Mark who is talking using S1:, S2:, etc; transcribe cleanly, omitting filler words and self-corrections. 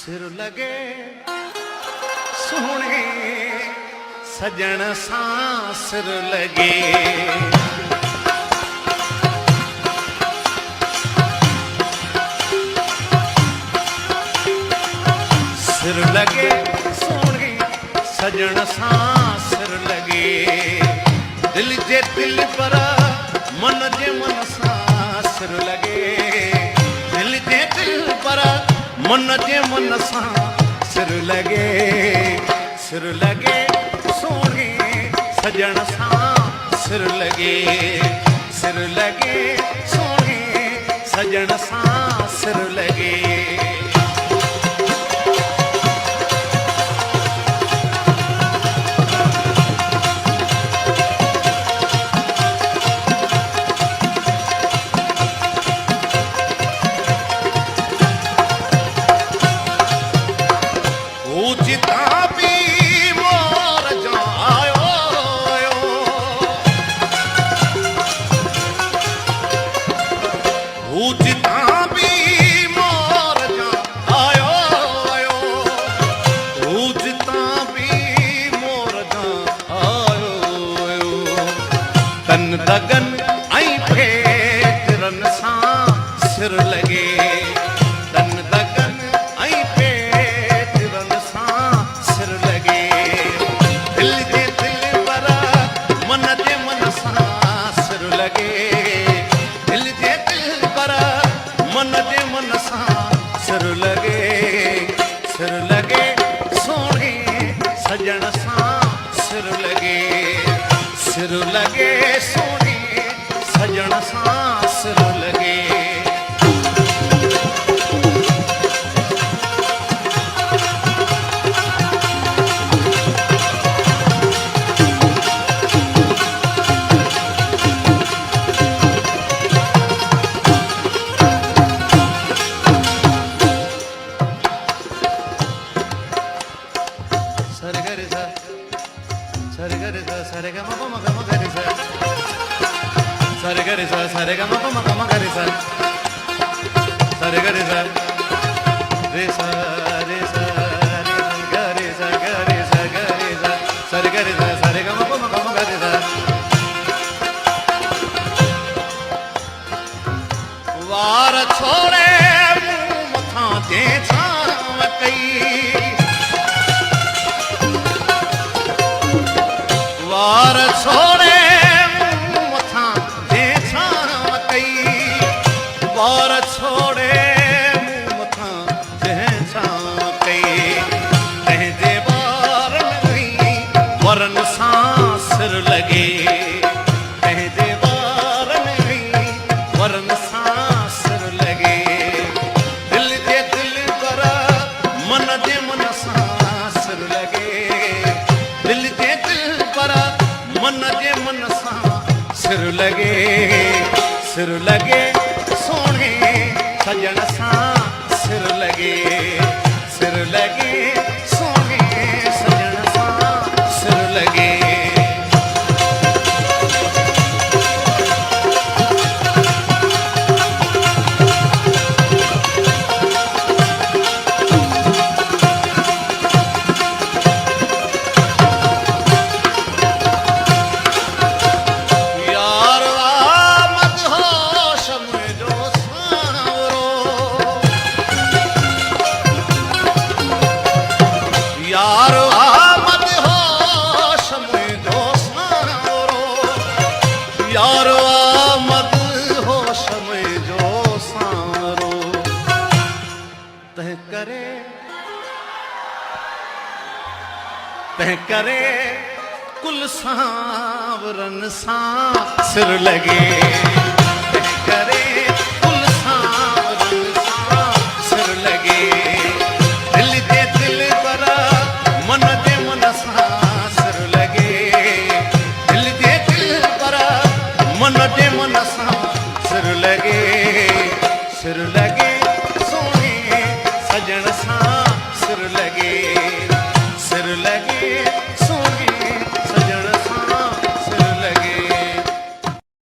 S1: सिर लगे सोने सजन सां सिर लगे। सिर लगे सोने सजन सां सिर लगे। दिल जे दिल पर मन जे मन सां सिर लगे। दिल जे दिल पर मन जे मन सां सिर लगे। सिर लगे सोने सजन सां सिर लगे। सिर लगे सोने सजन सां सिर लगे। तन दगन ऐं फेरन सां सिर लगे। तन दगन ऐं फेरन सां सिर लगे। दिल जे दिल पर मन जे मन सां सिर लगे। दिल जे दिल पर मन जे मन सां सिर लगे। सिर लगे सोने सजन सां सिर लगे। सिर लगे सोने सजन सां सिर लगे। सरे गरे सा सरे गरे सा सरे ग म ग म गरे सा सरे गरे सा सरे ग म गरे सा सरे गरे सा रे सा रे सा गरे सा गरे सा गरे सा सरे गरे सा सरे ग म गरे सा। वार छोड़े मुंह मथा ते छाव कई। वार छोड़े मुंह मथा ते छाव कई। वार छोड़े मुंह मथा ते छाव कई। तंहिंजे वार में वरन सां सिर लगे। तंहिंजे वार में वरन सां सिर लगे। दिल जे दिल पर मन जे मन सां सिर लगे। दिल जे दिल पर मन जे मन सां सिर लगे। सिर लगे सोने सजन सां सिर लगे। सिर लगे सोने सजन सां सिर लगे। तह करे कुल सांवरन सां सिर लगे। तह करे कुल सांवरन सां सिर लगे। दिल जे दिल पर मन जे मन सां सिर लगे। दिल जे दिल पर मन जे मन सां सिर लगे। सिर लगे